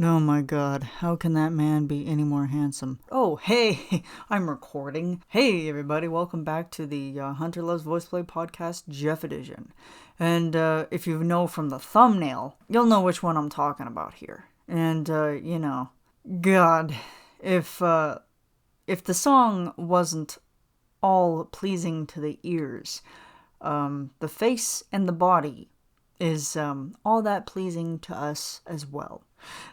Oh my god, how can that man be any more handsome? Oh, hey, I'm recording. Hey, everybody, welcome back to the Hunter Loves Voiceplay podcast, Geoff edition. And if you know from the thumbnail, you'll know which one I'm talking about here. And, God, if the song wasn't all pleasing to the ears, the face and the body is all that pleasing to us as well.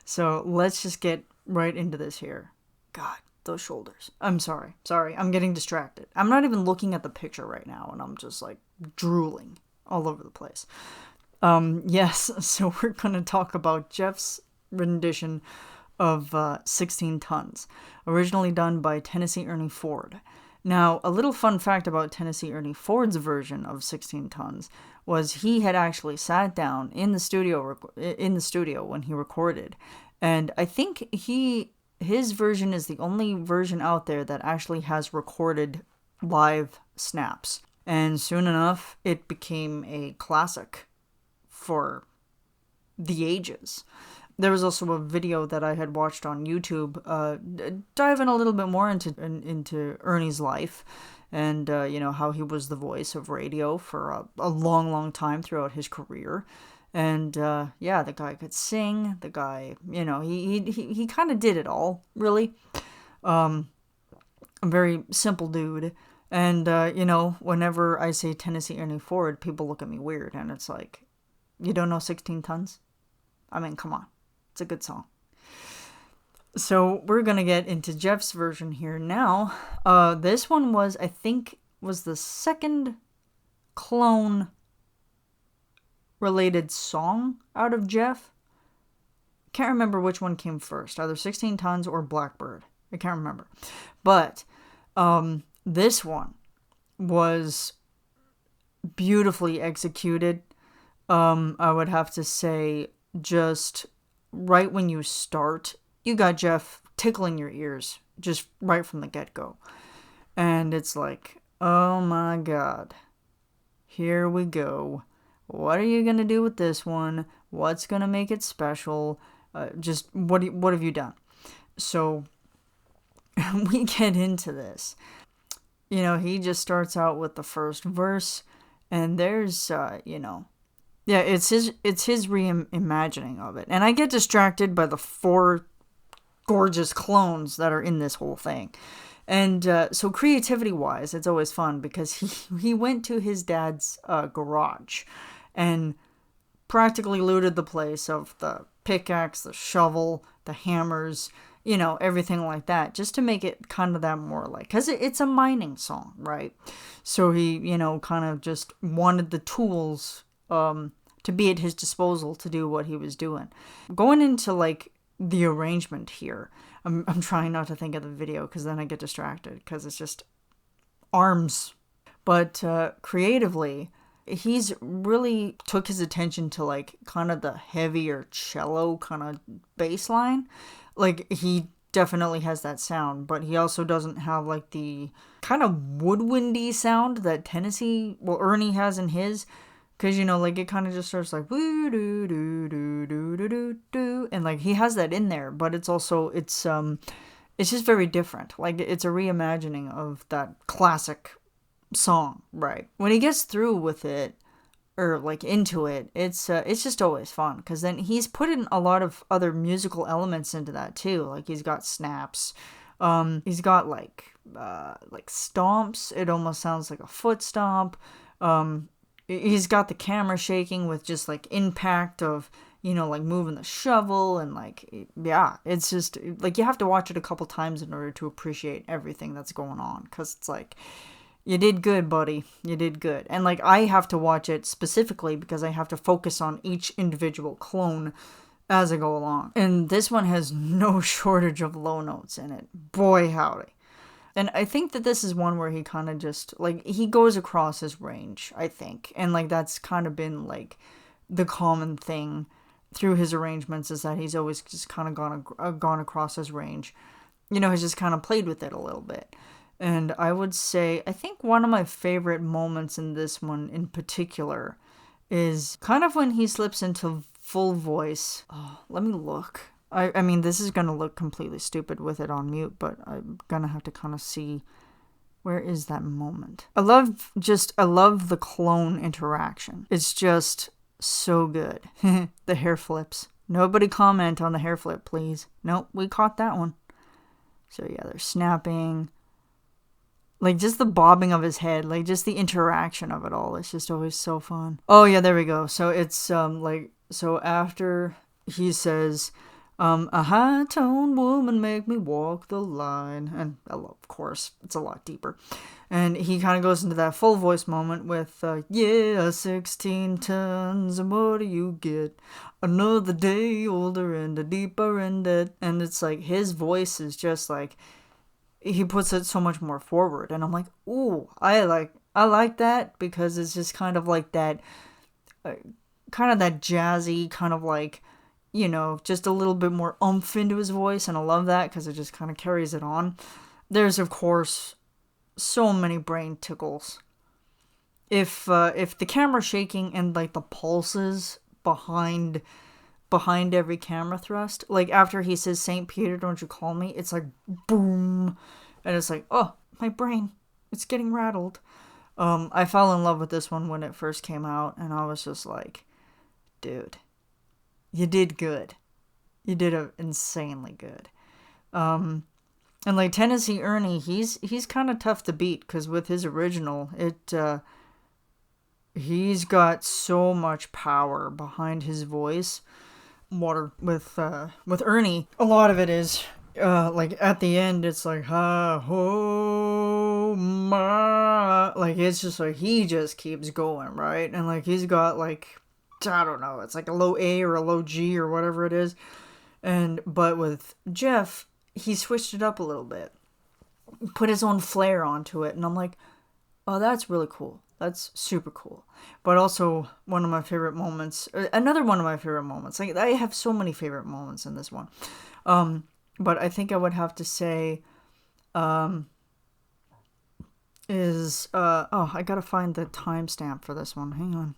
So let's just get right into this here. God, those shoulders. I'm sorry. I'm getting distracted. I'm not even looking at the picture right now, and I'm just like drooling all over the place. Yes, so we're going to talk about Geoff's rendition of 16 Tons, originally done by Tennessee Ernie Ford. Now, a little fun fact about Tennessee Ernie Ford's version of 16 Tons was he had actually sat down in the studio when he recorded, and I think his version is the only version out there that actually has recorded live snaps. And soon enough, it became a classic for the ages. There was also a video that I had watched on YouTube, diving a little bit more into Ernie's life, and how he was the voice of radio for a long, long time throughout his career. And the guy could sing. The guy, he kind of did it all, really. A very simple dude. And whenever I say Tennessee Ernie Ford, people look at me weird, and it's like, you don't know 16 Tons? I mean, come on. It's a good song. So we're going to get into Geoff's version here now. This one was the second clone related song out of Geoff. Can't remember which one came first, either 16 Tons or Blackbird. I can't remember. But this one was beautifully executed. I would have to say, just right when you start, you got Geoff tickling your ears just right from the get-go. And it's like, oh my god, here we go. What are you going to do with this one? What's going to make it special? Just what have you done? So we get into this. He just starts out with the first verse, and there's, it's his reimagining of it. And I get distracted by the 4 gorgeous clones that are in this whole thing. And so creativity-wise, it's always fun because he went to his dad's garage and practically looted the place of the pickaxe, the shovel, the hammers, everything like that, just to make it kind of that more like, because it's a mining song, right? So he, kind of just wanted the tools to be at his disposal to do what he was doing. Going into like the arrangement here, I'm trying not to think of the video because then I get distracted because it's just arms. But creatively, he's really took his attention to like kind of the heavier cello kind of bass line. Like he definitely has that sound, but he also doesn't have like the kind of woodwindy sound that Ernie has in his. Because, like, it kind of just starts like, woo doo doo doo doo doo doo doo, and like he has that in there, but it's just very different. Like, it's a reimagining of that classic song, right? When he gets through with it, or like into it, it's just always fun, because then he's put in a lot of other musical elements into that too. Like, he's got snaps, he's got like stomps. It almost sounds like a foot stomp. He's got the camera shaking with just like impact of, like moving the shovel, and like, yeah, it's just like you have to watch it a couple times in order to appreciate everything that's going on, because it's like, you did good, buddy. You did good. And like, I have to watch it specifically because I have to focus on each individual clone as I go along. And this one has no shortage of low notes in it. Boy, howdy. And I think that this is one where he kind of just, like, he goes across his range, I think. And, like, that's kind of been, like, the common thing through his arrangements, is that he's always just kind of gone across his range. He's just kind of played with it a little bit. And I would say, I think one of my favorite moments in this one in particular is kind of when he slips into full voice. Oh, let me look. I mean, this is gonna look completely stupid with it on mute, but I'm gonna have to kind of see where is that moment. I love the clone interaction. It's just so good. The hair flips. Nobody comment on the hair flip, please. Nope, we caught that one. So yeah, they're snapping. Like, just the bobbing of his head, like, just the interaction of it all. It's just always so fun. Oh, yeah, there we go. So it's, so after he says, a high-toned woman make me walk the line. And, of course, it's a lot deeper. And he kind of goes into that full voice moment with, yeah, 16 tons, and what do you get? Another day older and a deeper in debt. And it's like, his voice is just like, he puts it so much more forward, and I'm like, ooh, I like that, because it's just kind of like that, kind of that jazzy, kind of like, you know, just a little bit more oomph into his voice, and I love that because it just kind of carries it on. There's, of course, so many brain tickles. If the camera's shaking and like the pulses behind every camera thrust, like after he says, St. Peter, don't you call me, it's like boom, and it's like, oh, my brain, it's getting rattled. I fell in love with this one when it first came out, and I was just like, dude, you did good. You did insanely good. And like Tennessee Ernie, he's kind of tough to beat, because with his original, he's got so much power behind his voice. Water with Ernie, a lot of it is like at the end, it's like ha ho ma, like it's just like he just keeps going, right? And like he's got like, I don't know, it's like a low A or a low G or whatever it is. But with Geoff, he switched it up a little bit, put his own flair onto it, and I'm like, oh, that's really cool. That's super cool. But also one of my favorite moments, another one of my favorite moments. Like, I have so many favorite moments in this one. But I think I would have to say I gotta find the timestamp for this one. Hang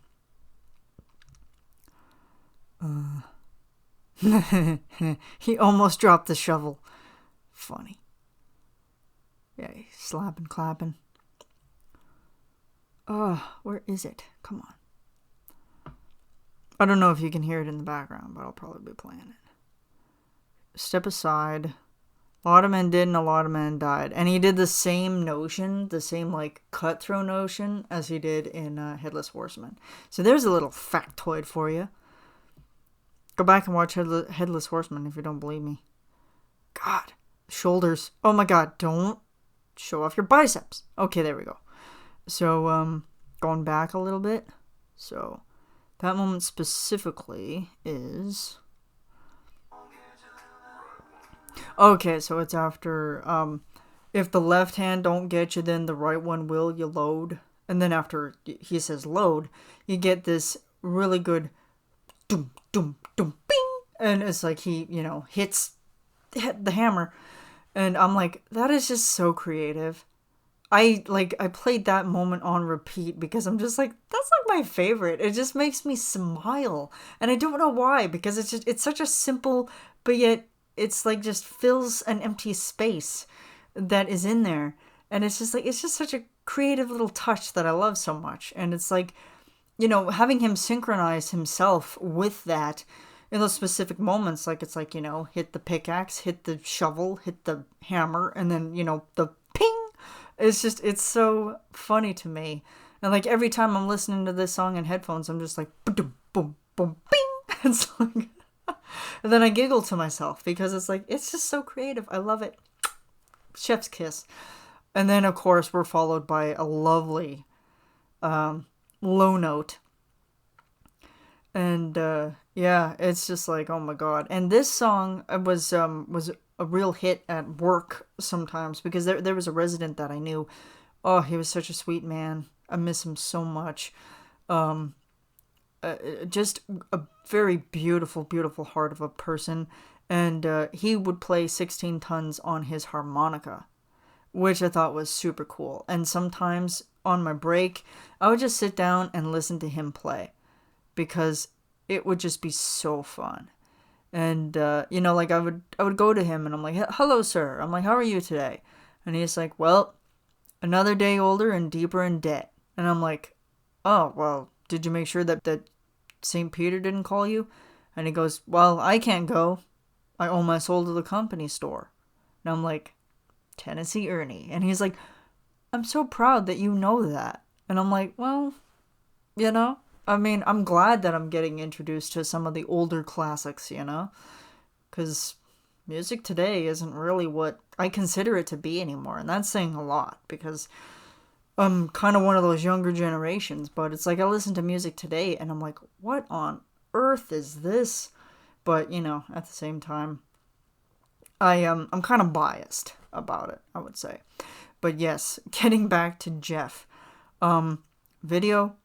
on. He almost dropped the shovel. Funny. Yeah, he's slapping, clapping. Where is it? Come on. I don't know if you can hear it in the background, but I'll probably be playing it. Step aside. A lot of men did and a lot of men died. And he did the same notion, the same like cutthroat notion as he did in Headless Horseman. So there's a little factoid for you. Go back and watch Headless Horseman if you don't believe me. God. Shoulders. Oh my god, don't show off your biceps. Okay, there we go. So, going back a little bit. So, that moment specifically is... Okay, so it's after, if the left hand don't get you, then the right one will, you load. And then after he says load, you get this really good dum, dum, dum, bing! And it's like he, hits the hammer. And I'm like, that is just so creative. I played that moment on repeat because I'm just like, that's like my favorite. It just makes me smile. And I don't know why, because it's such a simple, but yet it's like just fills an empty space that is in there. And it's just such a creative little touch that I love so much. And it's like, having him synchronize himself with that in those specific moments, like it's like, hit the pickaxe, hit the shovel, hit the hammer, and then, the ping. It's so funny to me. And like every time I'm listening to this song in headphones, I'm just like, boom, boom, boom, bing. It's like, and then I giggle to myself because it's like, it's just so creative. I love it. Chef's kiss. And then of course we're followed by a lovely low note. And yeah, it's just like, oh my god. And this song was a real hit at work sometimes because there was a resident that I knew. Oh, he was such a sweet man. I miss him so much. Just a very beautiful, beautiful heart of a person. And he would play 16 tons on his harmonica, which I thought was super cool. And sometimes on my break, I would just sit down and listen to him play because it would just be so fun. And, like I would go to him and I'm like, hello, sir. I'm like, how are you today? And he's like, well, another day older and deeper in debt. And I'm like, oh, well, did you make sure that St. Peter didn't call you? And he goes, well, I can't go. I owe my soul to the company store. And I'm like, Tennessee Ernie. And he's like, I'm so proud that you know that. And I'm like, well, I mean, I'm glad that I'm getting introduced to some of the older classics, because music today isn't really what I consider it to be anymore. And that's saying a lot because I'm kind of one of those younger generations, but it's like I listen to music today and I'm like, what on earth is this? But, at the same time, I'm kind of biased about it, I would say. But yes, getting back to Geoff, video,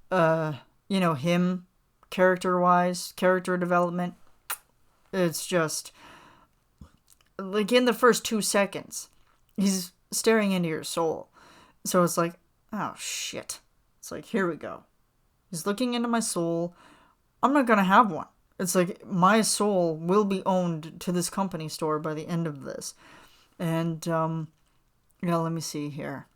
him character-wise, character development, it's just, like in the first 2 seconds, he's staring into your soul. So it's like, oh shit. It's like, here we go. He's looking into my soul. I'm not gonna have one. It's like, my soul will be owned to this company store by the end of this. And, let me see here.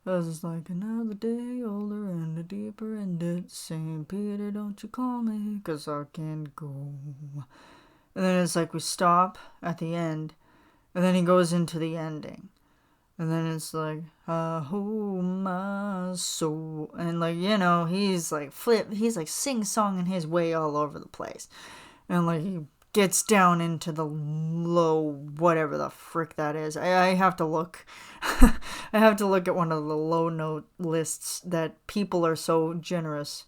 It's like another day older and a deeper in debt. St. Peter, don't you call me, 'cause I can't go. And then it's like we stop at the end, and then he goes into the ending. And then it's like, oh my soul. And like, he's like he's like sing-songing his way all over the place. And like he gets down into the low, whatever the frick that is. I have to look. I have to look at one of the low note lists that people are so generous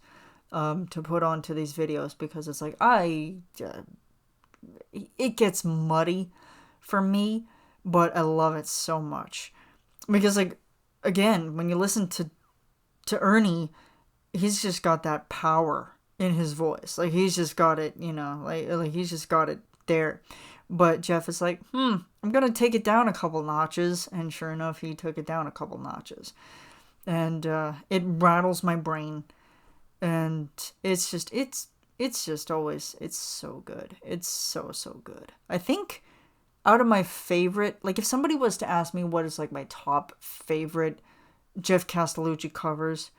to put onto these videos, because it's like, it gets muddy for me, but I love it so much. Because, like, again, when you listen to Ernie, he's just got that power in his voice. Like, he's just got it, like he's just got it there. But Geoff is like, I'm gonna take it down a couple notches. And sure enough, he took it down a couple notches. And it rattles my brain. And it's just always, it's so good. It's so, so good. I think out of my favorite, like if somebody was to ask me what is like my top favorite Geoff Castellucci covers,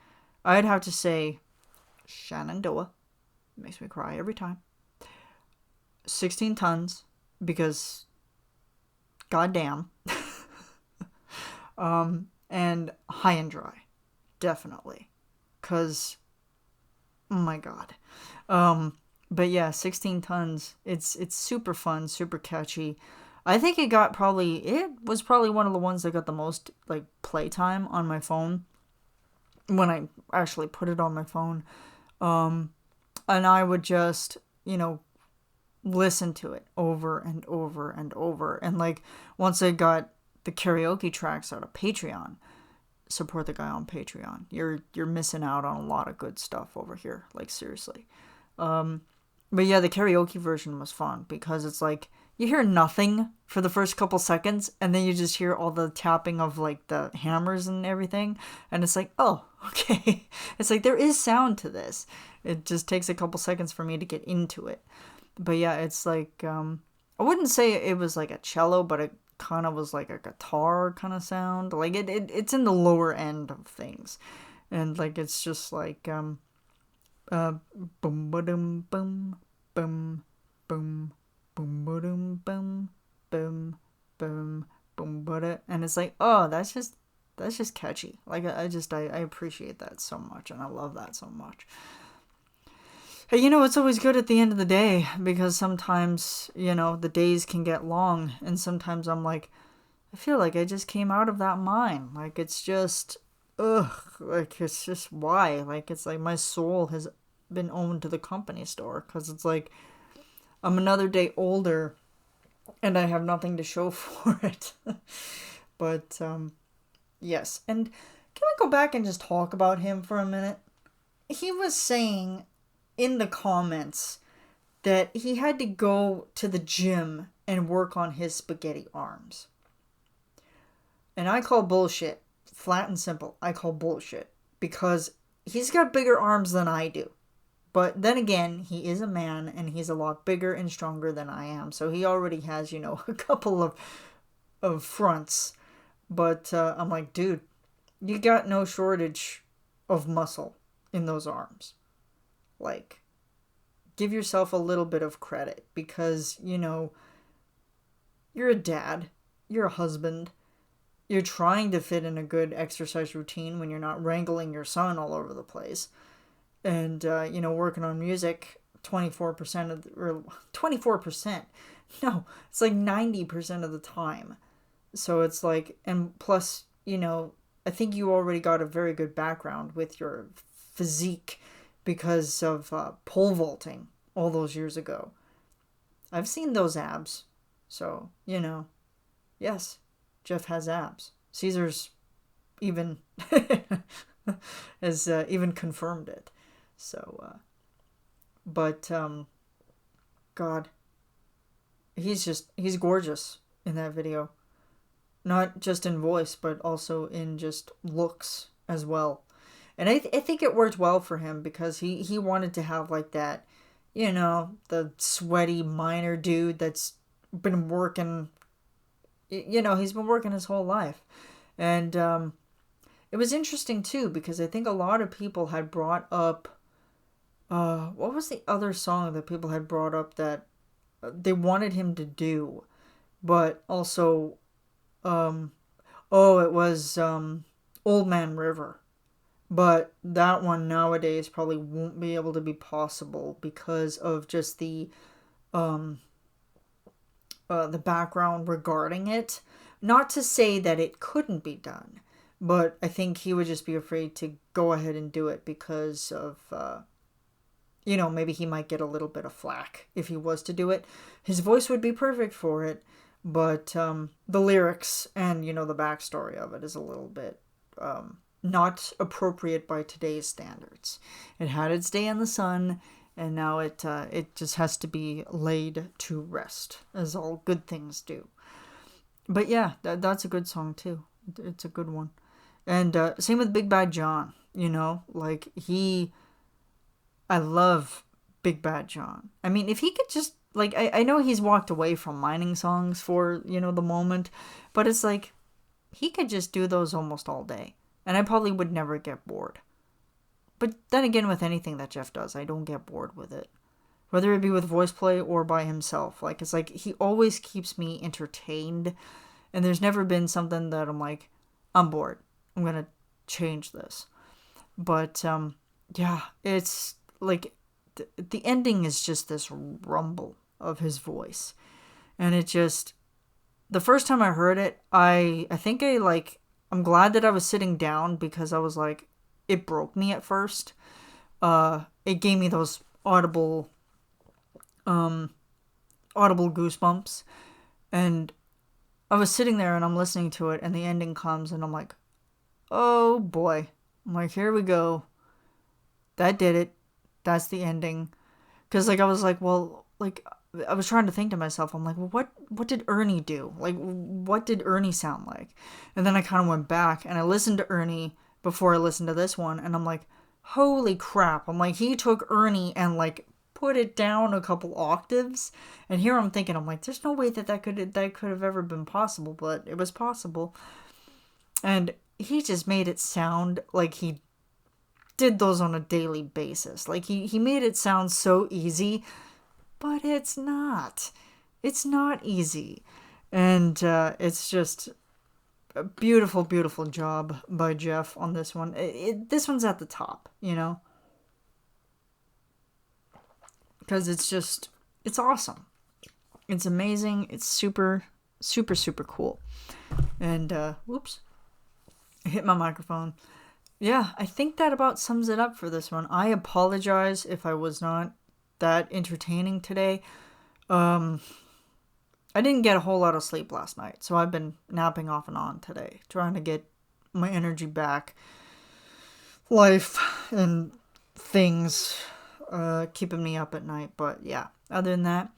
I'd have to say Shenandoah. It makes me cry every time. 16 Tons, because goddamn. And High and Dry, definitely, because oh my god. But yeah, 16 Tons, it's super fun, super catchy. I think it was probably one of the ones that got the most like playtime on my phone when I actually put it on my phone. And I would just, listen to it over and over and over. And like once I got the karaoke tracks out of Patreon, support the guy on Patreon. You're missing out on a lot of good stuff over here, like seriously. But yeah, the karaoke version was fun because it's like you hear nothing for the first couple seconds and then you just hear all the tapping of like the hammers and everything, and it's like, oh, okay. It's like there is sound to this. It just takes a couple seconds for me to get into it. But yeah, it's like I wouldn't say it was like a cello, but it kind of was like a guitar kind of sound. Like it's in the lower end of things. And like it's just like boom ba dum boom boom boom boom ba dum boom boom boom boom ba, and it's like, oh, that's just catchy. Like I appreciate that so much, and I love that so much. Hey, it's always good at the end of the day, because sometimes, the days can get long, and sometimes I'm like, I feel like I just came out of that mine. Like, it's just, like, it's just why? Like, it's like my soul has been owned to the company store, because it's like, I'm another day older, and I have nothing to show for it. But, yes. And can we go back and just talk about him for a minute? He was saying in the comments that he had to go to the gym and work on his spaghetti arms. And I call bullshit. Flat and simple. I call bullshit. Because he's got bigger arms than I do. But then again, he is a man and he's a lot bigger and stronger than I am. So he already has, a couple of fronts. But I'm like, dude, you got no shortage of muscle in those arms. Like, give yourself a little bit of credit because, you're a dad, you're a husband, you're trying to fit in a good exercise routine when you're not wrangling your son all over the place. And, working on music 24% or 24%. No, it's like 90% of the time. So it's like, and plus, I think you already got a very good background with your physique because of pole vaulting all those years ago. I've seen those abs. So, yes, Geoff has abs. Caesar's even has even confirmed it. So, God, he's gorgeous in that video. Not just in voice, but also in just looks as well. And I think it worked well for him because he wanted to have like that, the sweaty miner dude that's been working, he's been working his whole life. And it was interesting too because I think a lot of people had brought up, what was the other song that people had brought up that they wanted him to do, but also, it was Old Man River. But that one nowadays probably won't be able to be possible because of just the background regarding it. Not to say that it couldn't be done, but I think he would just be afraid to go ahead and do it because of, maybe he might get a little bit of flack if he was to do it. His voice would be perfect for it, but the lyrics and, the backstory of it is a little bit not appropriate by today's standards. It had its day in the sun, and now it just has to be laid to rest, as all good things do. But yeah, that's a good song too. It's a good one. And same with Big Bad John, I love Big Bad John. I mean, if he could just, I know he's walked away from mining songs for, the moment, but it's like, he could just do those almost all day. And I probably would never get bored. But then again, with anything that Geoff does, I don't get bored with it. Whether it be with Voiceplay or by himself. It's like, he always keeps me entertained. And there's never been something that I'm like, I'm bored. I'm going to change this. But, yeah, it's like, the ending is just this rumble of his voice. And it just, the first time I heard it, I think I'm glad that I was sitting down because I was like, it broke me at first. It gave me those audible goosebumps. And I was sitting there and I'm listening to it and the ending comes and I'm like, oh boy. I'm like, here we go. That did it. That's the ending. Because I was like, well, I was trying to think to myself, I'm like, well, what did Ernie do? What did Ernie sound like? And then I kind of went back and I listened to Ernie before I listened to this one. And I'm like, holy crap. I'm like, he took Ernie and put it down a couple octaves. And here I'm thinking, I'm like, there's no way that could have ever been possible, but it was possible. And he just made it sound like he did those on a daily basis. He made it sound so easy. But it's not. It's not easy. And it's just a beautiful, beautiful job by Geoff on this one. This one's at the top, Because it's awesome. It's amazing. It's super, super, super cool. And, whoops. I hit my microphone. Yeah, I think that about sums it up for this one. I apologize if I was not that entertaining today. I didn't get a whole lot of sleep last night, so I've been napping off and on today, trying to get my energy back. Life and things keeping me up at night, but yeah, other than that,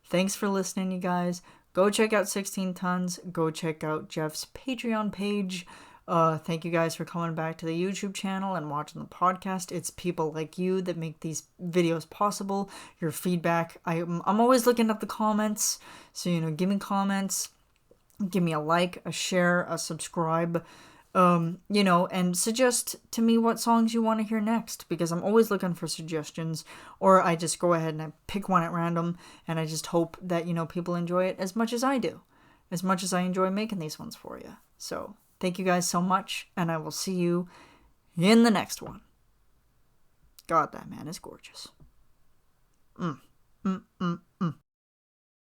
thanks for listening, you guys. Go check out 16 Tons. Go check out Geoff's Patreon page. Thank you guys for coming back to the YouTube channel and watching the podcast. It's people like you that make these videos possible. Your feedback. I'm always looking at the comments. So, give me comments. Give me a like, a share, a subscribe. And suggest to me what songs you want to hear next, because I'm always looking for suggestions, or I just go ahead and I pick one at random, and I just hope that, people enjoy it as much as I do, as much as I enjoy making these ones for you. So, thank you guys so much, and I will see you in the next one. God, that man is gorgeous.